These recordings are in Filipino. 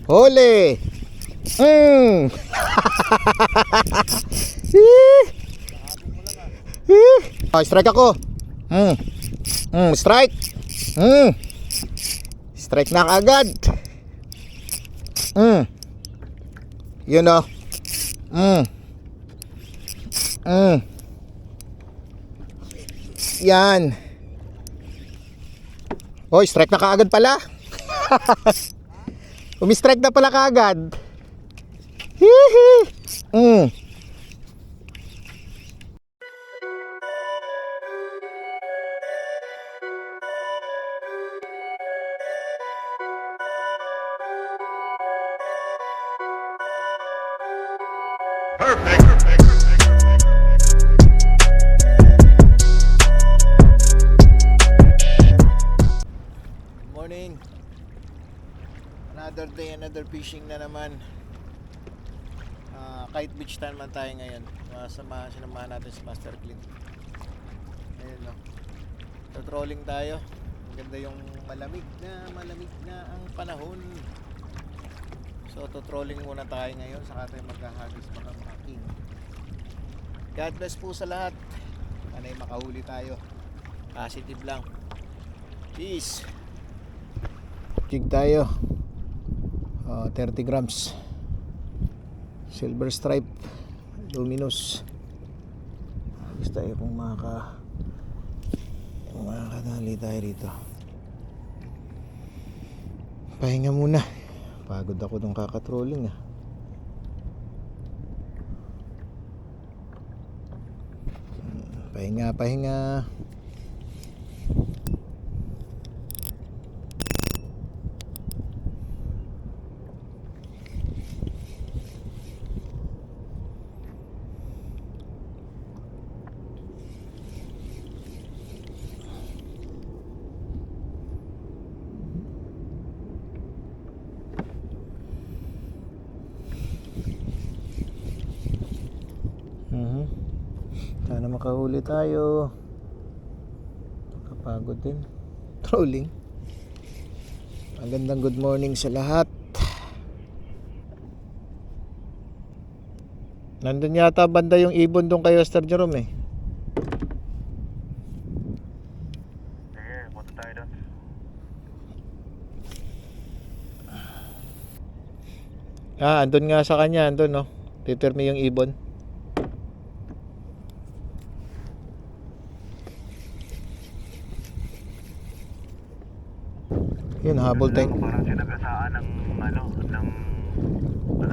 Huli. Strike ako. Strike. Strike na agad. Yun o. Yan. Strike na kaagad pala. Umi-strike na pala kaagad. Hihi. Perfect. Morning. Another day, another fishing na naman. Kahit beach time man tayo ngayon. Sinamahan natin si Master Clint. Ayun no. Trolling tayo. Maganda yung malamig na ang panahon. So trolling muna tayo ngayon. Saka tayo maghahagis baka makaking. God bless po sa lahat. Sana'y makahuli tayo. Positive lang. Peace. Jig tayo. 30 grams. Silver stripe. Luminous. Gusto tayo kung makakadali tayo rito. Pahinga muna. Pagod ako nung kakatrolling Pahinga. Sana makahuli tayo. Kapagod din trolling. Magandang good morning sa lahat. Nandun yata banda yung ibon doon kayo, Sir Jerome Sige, punta tayo doon. Andun nga sa kanya, andun no. Pipirmi yung ibon. Yun, habol tayo. Parang sinagasaan ng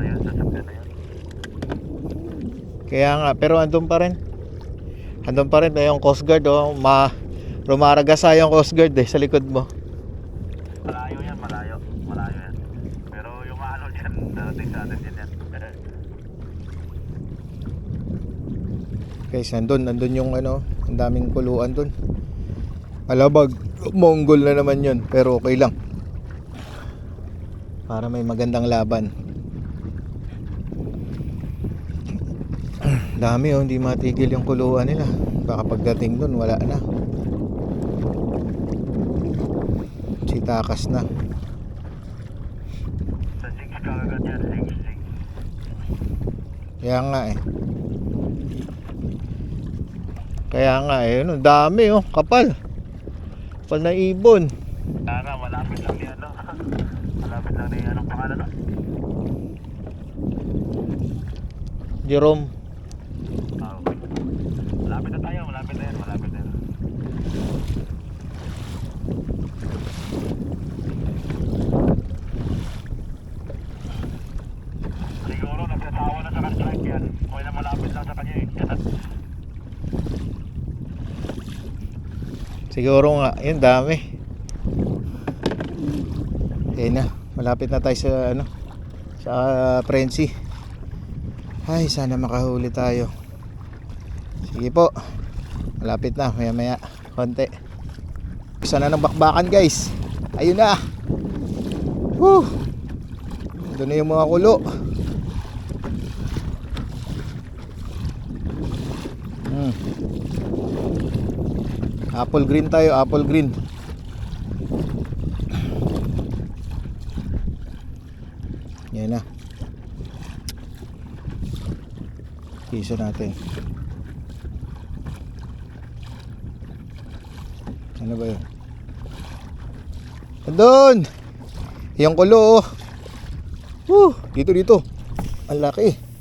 yun, sasakyan na yun. Kaya nga, pero andun pa rin. Andun pa rin yung Coast Guard rumaragasa yung Coast Guard sa likod mo. Malayo yan. Pero yung dyan, darating sa atin din yan. Guys, andun yung ang daming kuluan dun. Alabag, Mongol na naman yun, pero okay lang. Para may magandang laban. Dami hindi matigil yung kuluan nila. Baka pagdating dun, wala na. Sitakas na. Sa 6 kagad yan, 6. Kaya nga yun, dami kapal. Kapal na ibon. Tara, malapit lang ni anong pangalan no? Jerome. Okay. Malapit na yan. Siguro nagsasawa na sa strike yan. Kung na malapit lang sa kanya Siguro nga, yun dami. Na, malapit na tayo sa Frenzy. Ay, sana makahuli tayo. Sige po. Malapit na, maya konti. Isa na ng bakbakan, guys. Ayun na. Woo! Doon na yung mga kulo. Apple green tayo, apple green. Yan na. Kisa natin. Ano ba yun? Doon! Yung kulo oh. Dito. Ang laki.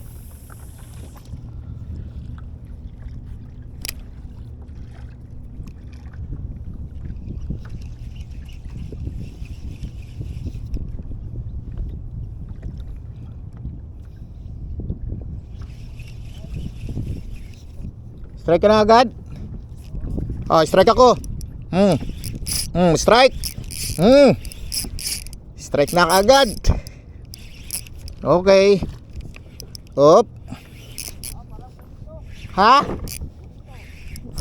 Strike ka na agad? Oh, strike ako. Strike. Strike na agad. Okay. Hop. Ha?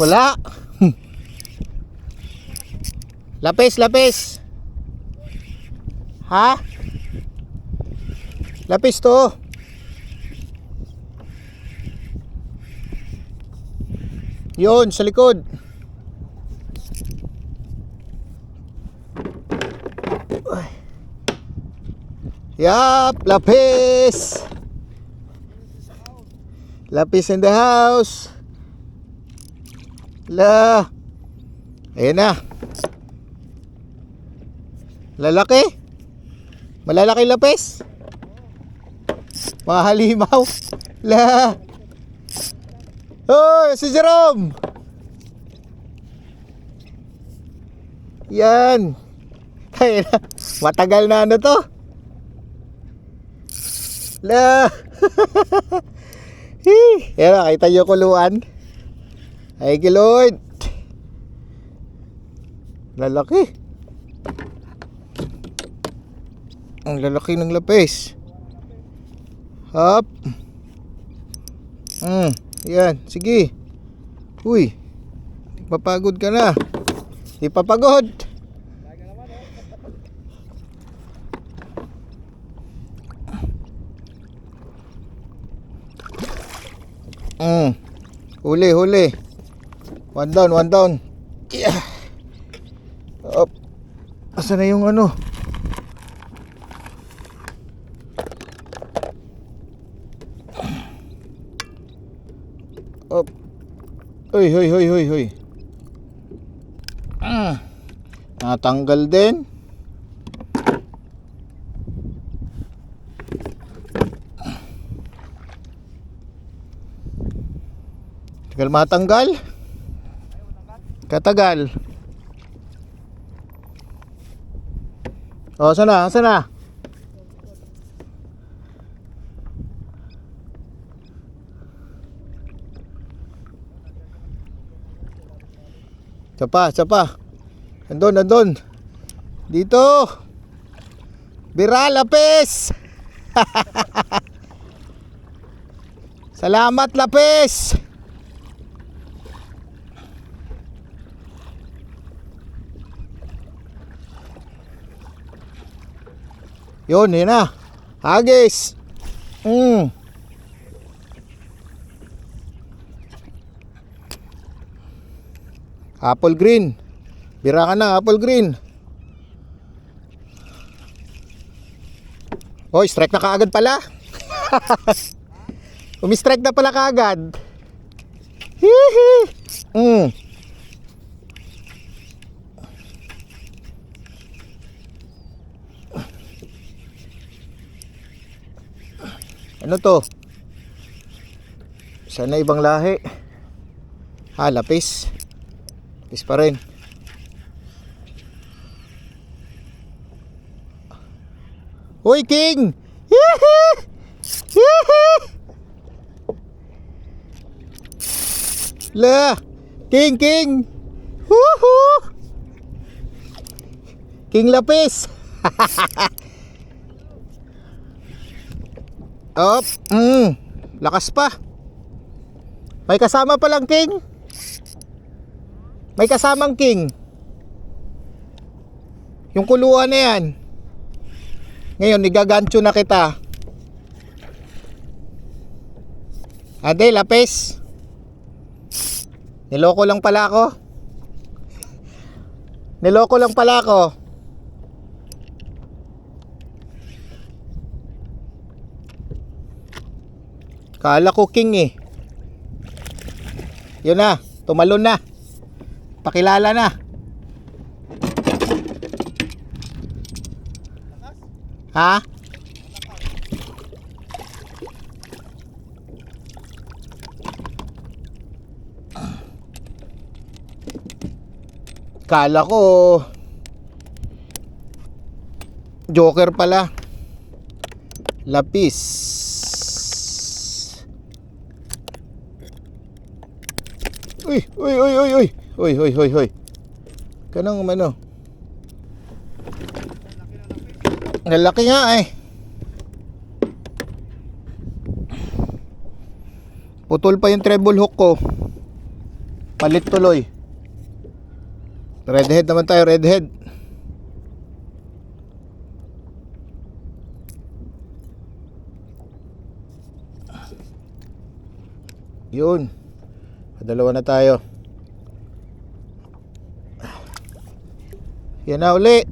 Wala. Lapis. Ha? Lapis to. Yun, sa likod. Yup, lapis. Lapis in the house. Ayan na. Lalaki. Malalaki lapis. Mga halimaw. Oh, si Jerome. Yan. Ay, matagal na ano to. Yan, nakita nyo kuluan. Ay, Lord. Lalaki. Ang lalaki ng lapis. Hop. Yan, sige. Uy, papagod ka na. Ipapagod. Huli. One down. Yeah. Up. Asa na yung ano? Up. Hoy. Natanggal din. Tagal matanggal. Katagal. Oh, sana. Tsapa. Andun. Dito. Bira, lapis. Salamat, lapis. Yun na. Hagis. Apple green. Bira ka na, apple green. Oh, strike na kaagad pala. Umi-strike na pala kaagad. Hihi. Ano to? Sana ibang lahi. Lapis. Lapis pa rin. Hoy, King! King! Woohoo! King lapis! Op, lakas pa. May kasama palang King. May kasamang King. Yung kuluan na yan. Ngayon, igagancho na kita. Ade, lapis. Niloko lang pala ako. Kala ko king eh. Yun na, tumalon na. Pakilala na. Ha? Kala ko joker pala. Lapis. Uy, uy, uy, uy, uy. Uy, uy, uy, uy. Kanang ano? Lalaki nga eh. Putol pa yung treble hook ko. Palit tuloy. Redhead naman tayo, redhead. Yun. Dalawa na tayo. Yan na uli.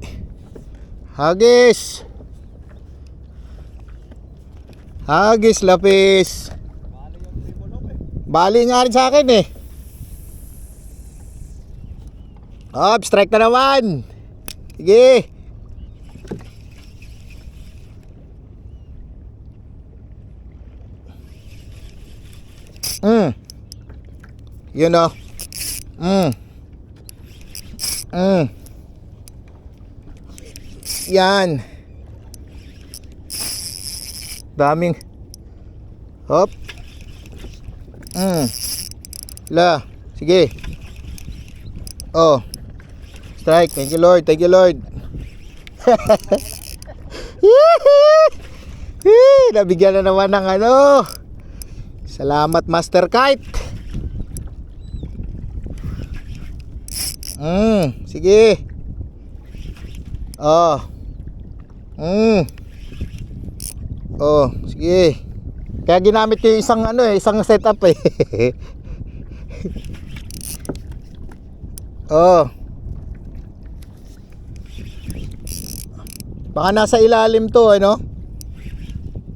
Hagis. Hagis, lapis. Bali nga rin sa akin eh. Strike na naman. Sige. Yun o. Yan. Daming. Hop. La. Sige. Oh. Strike. Thank you Lord. Thank you Lord. Nabigyan na naman ng ano. Salamat Master Kite. Sige. Oh. Oh, sige. Kaya ginamit ko yung isang ano eh, isang setup eh. Oh. Baka nasa ilalim to, ano?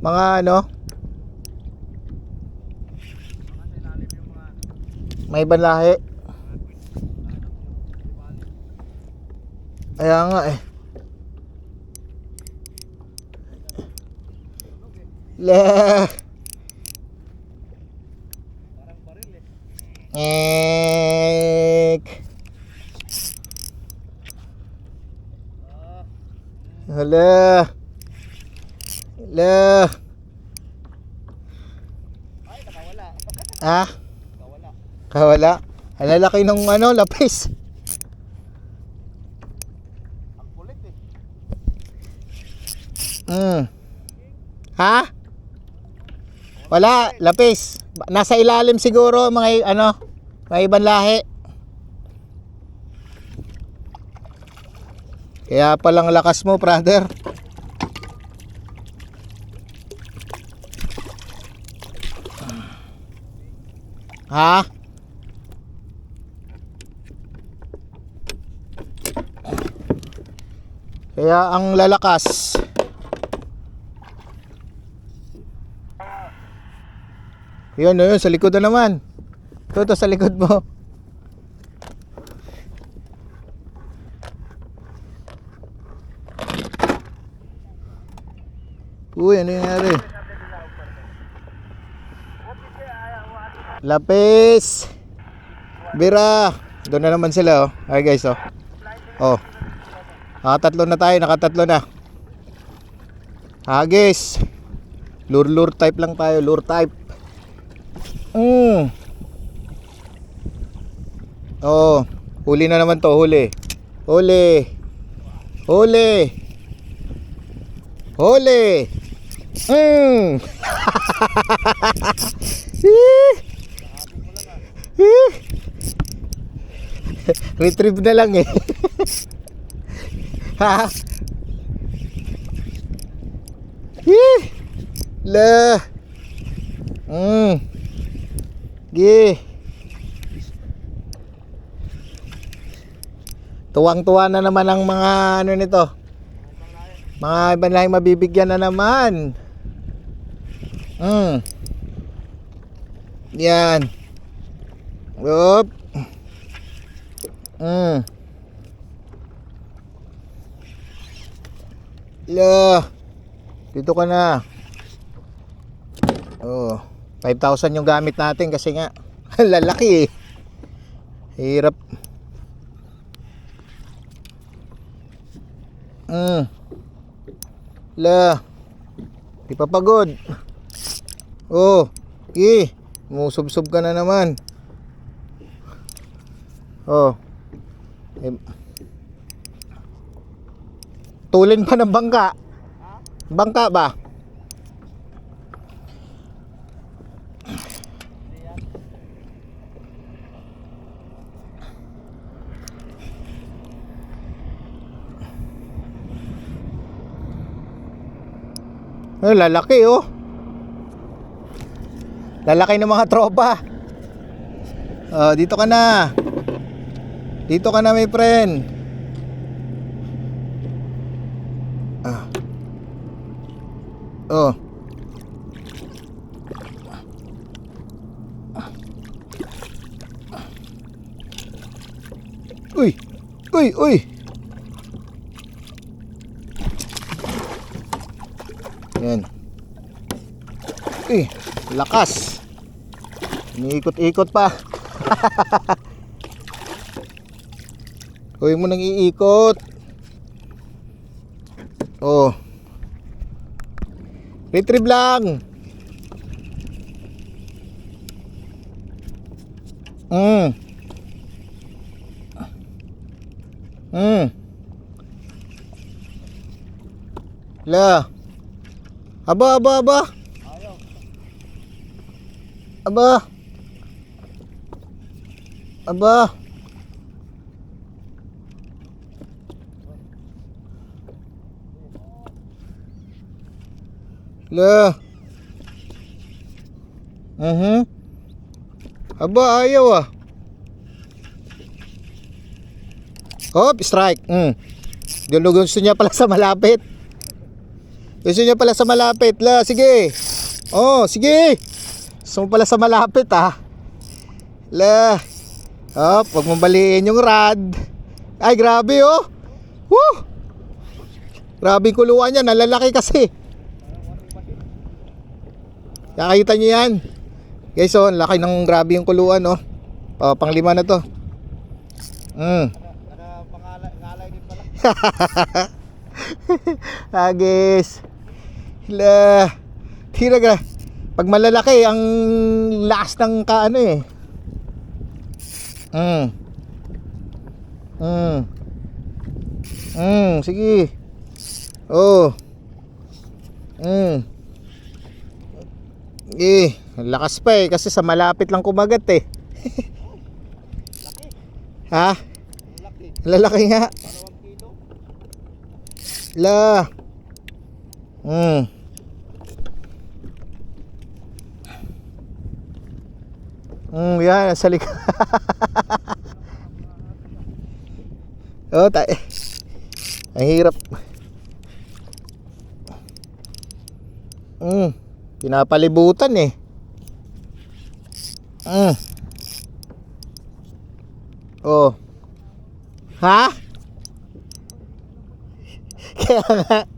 Mga ano? May ibang lahi. Kaya nga eh. Le. Hala. Hala. Ay, nakawala. Ha? Nakawala. Kawala. Ang lalaki ng ano, lapis. Ang kulit eh. Ha? Wala, lapis. Nasa ilalim siguro mga ano, mga ibang lahi. Kaya palang lakas mo, brother. Ha? Kaya ang lalakas. Yun, yun, sa likod na naman. Ito sa likod mo. Uy, ano nangyari? Lapis. Bira. Doon na naman sila oh. Ay guys oh. Oh. Nakatatlo na tayo, nakatatlo na. Hagis. Lure type lang tayo, lure type. Oh, huli na naman to, huli. Huli. Huli. Huli. Retrieve na lang eh. Ha? La. Gi. Tuwang-tuwa na naman ang mga ano nito. Mga ibang lahing mabibigyan na naman. Yan. Up. La. Dito ka na. Oh, 5,000 yung gamit natin kasi nga lalaki eh. Hirap. La. Di pa pagod. Oh, musubsob ka na naman. Oh. Tulin pa ng bangka. Bangka ba? Ay, lalaki oh. Lalaki ng mga tropa. Dito ka na. Dito ka na, my friend. Oh. Uy. Uy, uy. Yan. Uy, lakas. Iniikot-ikot pa. Huwag mo nang iikot. Oh. Retrieve lang. La. Aba. Aba. La. Aba, ayaw ah. Hop, strike. Gusto niya pala sa malapit. La, sige. Oh, sige. Gusto mo pala sa malapit ah. La. Hop, wag mong baliin yung rod. Ay, grabe oh. Woo! Grabe yung kuluan niya, nalalaki kasi. Nakakita niyo yan. Guys, oh, laki ng grabe yung kuluan oh. Pang-5 na to. Ngalay din pala. Agis. La. Tira. Pag malalaki ang lakas ng kaano eh. Sige. Oh. Lakas pa eh kasi sa malapit lang kumagat eh. Ha? Lalaki nga. 2 kilo. La. Yan, sa likod. Oh, ang hirap. Pinapalibutan eh. Oh. Ha? Kaya nga.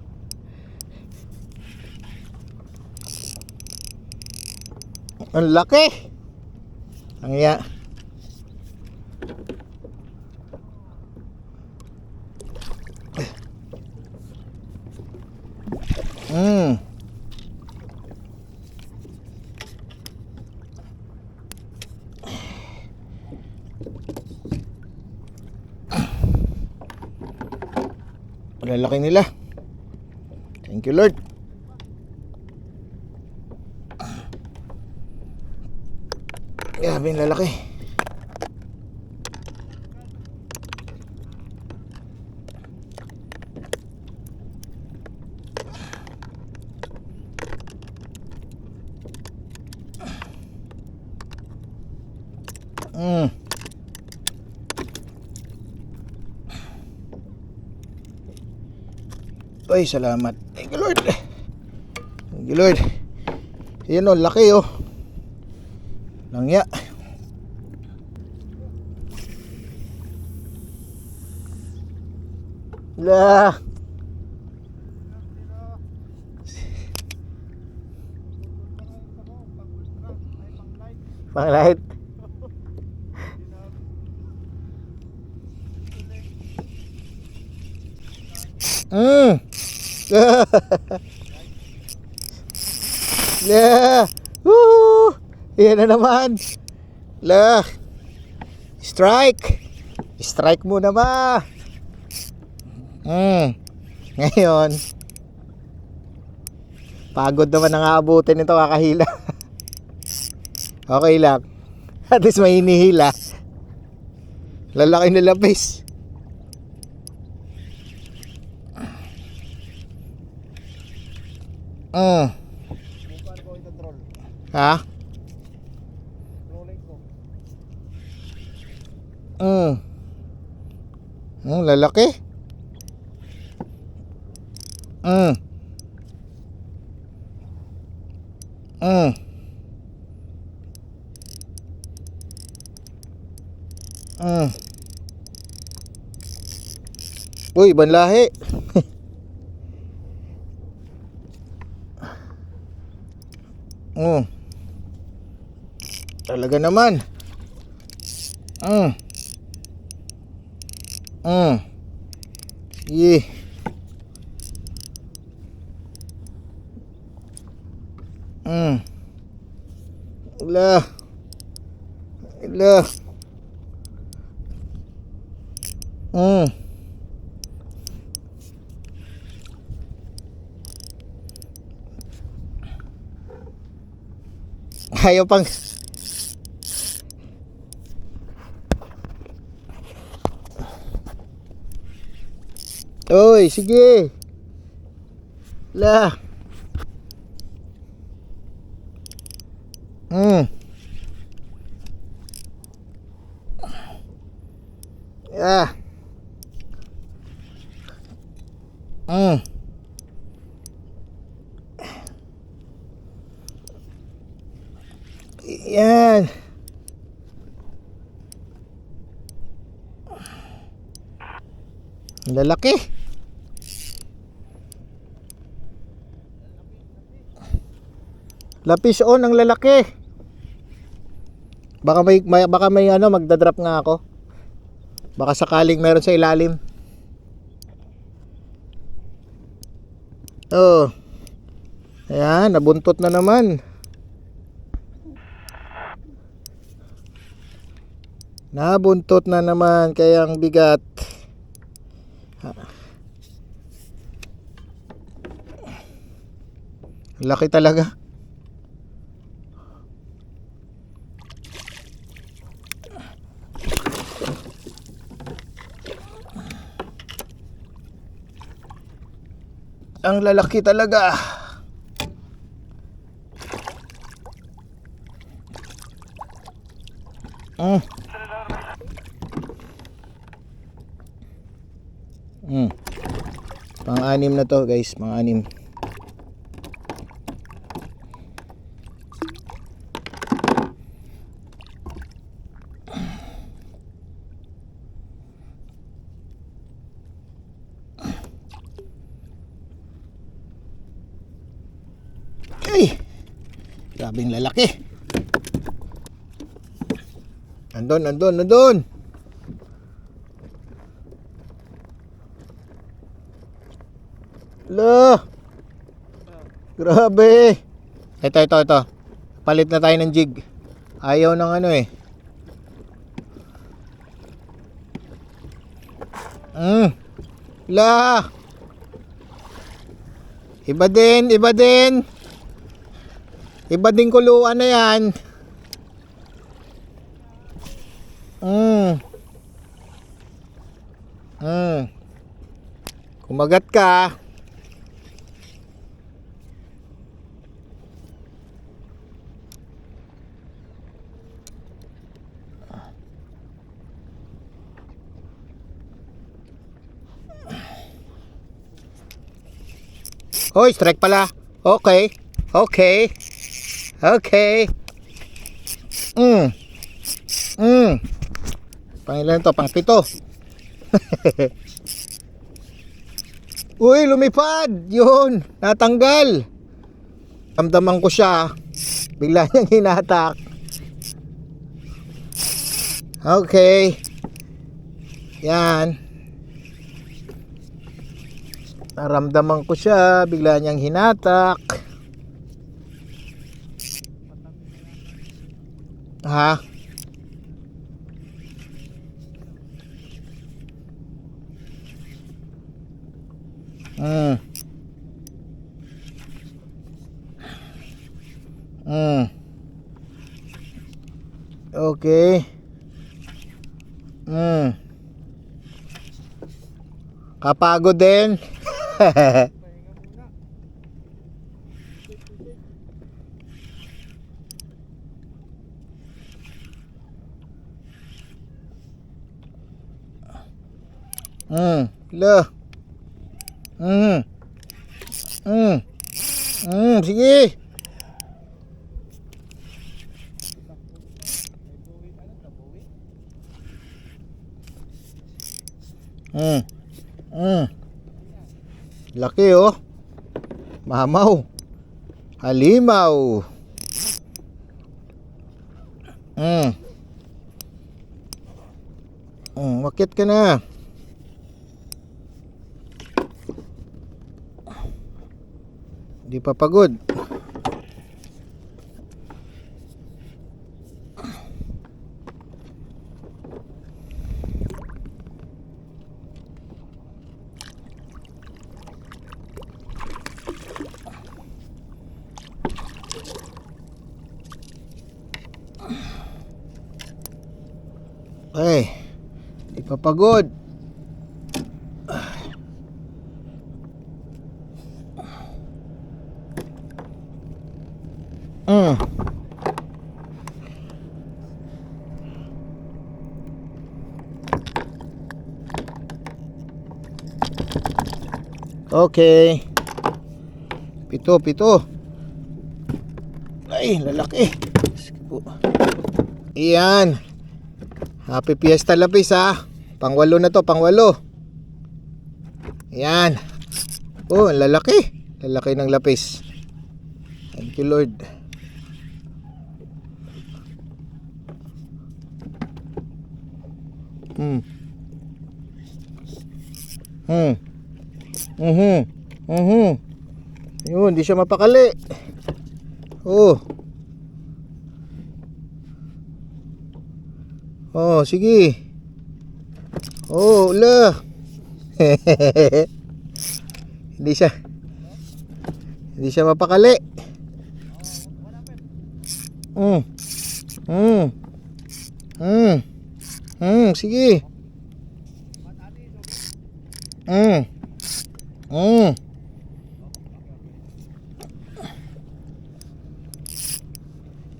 Ang laki. Ang iya. Lalaki nila. Thank you Lord. Grabe yung lalaki. Ay, salamat. Thank you Lord. Thank you Lord. Ayan o, laki oh. Langya. La. Pang light. La. Woo! Yan na naman. La. Strike. Strike mo na ba? Ngayon, pagod naman ang aabutin nito, kakahila. Okay lang. At least may hinihila. Lalaki na lapis. Ha? Lalaki. Uy, ibang lahi. Talaga naman. Yeah. Lah. Lah. Ayaw pang Oy, sige. Lah. Ah. Yan. Lalaki. Lapis on ang lalaki. Baka may ano, magda-drop nga ako. Baka sakaling meron sa ilalim. Oh. Ayan, nabuntot na naman. Nabuntot na naman, kaya ang bigat. Laki talaga. Ang lalaki talaga. Pang-anim na to, guys, pang-anim. Ay, grabing lalaki. Nandun. Lah. Grabe. Ito. Palit na tayo ng jig. Ayaw ng ano eh. Lah. Iba din. Iba din kuluan na yan. Kumagat ka. Hoy, strike pala. Okay. Pangilan to? Pang 7. Uy, lumipad. Yun, natanggal. Damdaman ko siya. Bigla niyang hinatak. Okay. Yan. Naramdaman ko siya. Bigla niyang hinatak. Ha? Okay. Kapagod din. Lo. Sige. Laki oh. Mamaw. Halimaw. Wakit ka na. Di pa pagod. Ay, di pa pagod. Okay. 7. Ay, lalaki. Iyan. Happy Fiesta Lapis ha. Pang-8 na to, pang-8. Ayan. Oh, ang lalaki. Lalaki ng lapis. Thank you Lord. Yun, di siya mapakali. Oh. Oh, sige. Oh, ula. Hindi siya mapakali. Sige.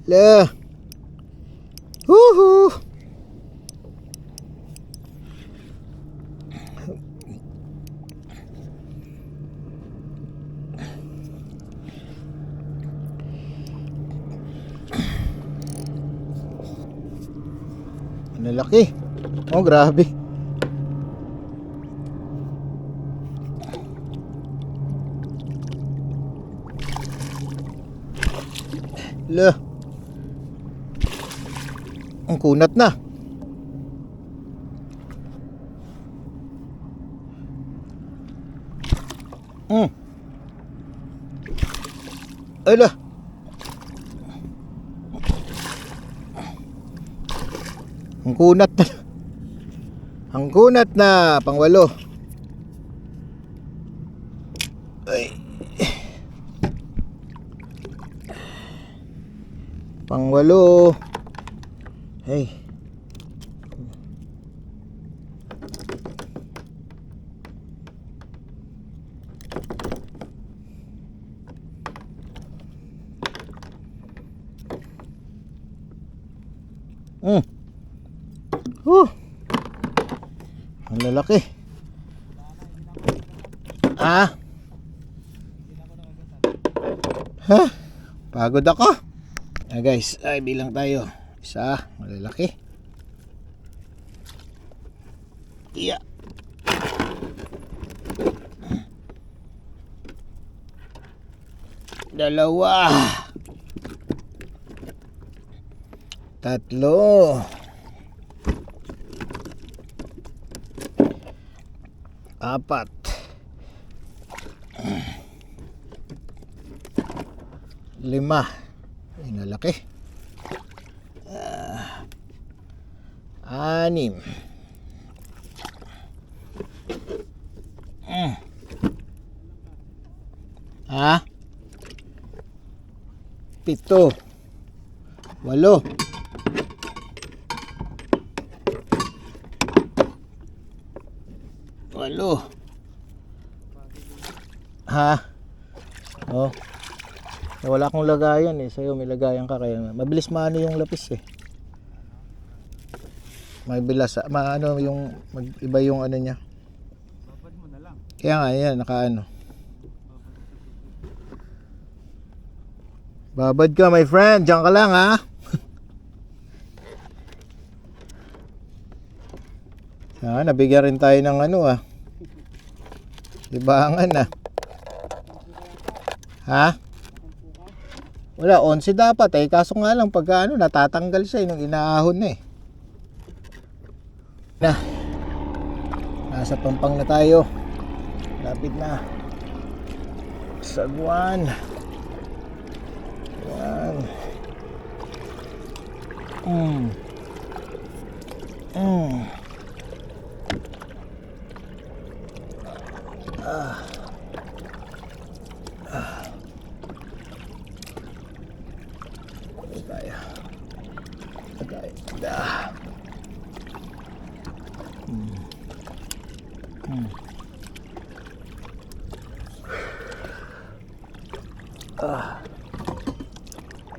La. Woohoo. Ang laki. Oh, grabe. La. Ang kunat na. Ala. Ang kunat na. Ang kunat na, pang-8. Ay. Pang-8. Hey. Ang lalaki. Ha? Pagod ako. Guys, ay bilang tayo. Isa, malalaki. Iya. Dalawa. Tatlo. Apat. Lima. Ay, nalaki. Anim. Ha? Pito. Walo. Walo. Ha? Oh. Wala akong lagayan eh. Sa'yo may lagayan ka kaya mabilis maano yung lapis eh. Mabilas, maano yung iba yung ano niya. Babad mo na lang. Kaya nga yan, nakaano. Babad ka my friend, diyan ka lang ha. Nabigyan rin tayo ng ano ah. Libangan ah. Ha? Wala, 11 dapat eh. Kaso nga lang pagka ano, natatanggal siya nung inaahon na eh. Nasa Pampang na tayo. Lapit na. Sagwan. Yan.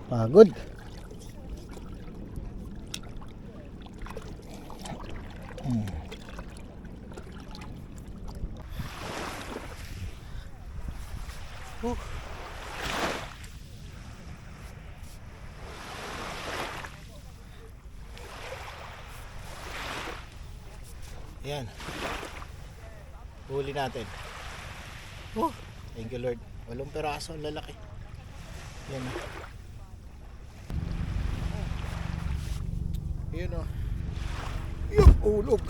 Pagod. Yan. Huli natin. Thank you Lord. 8 peraso, ang lalaki. Yan. Yun o. Yung ulog.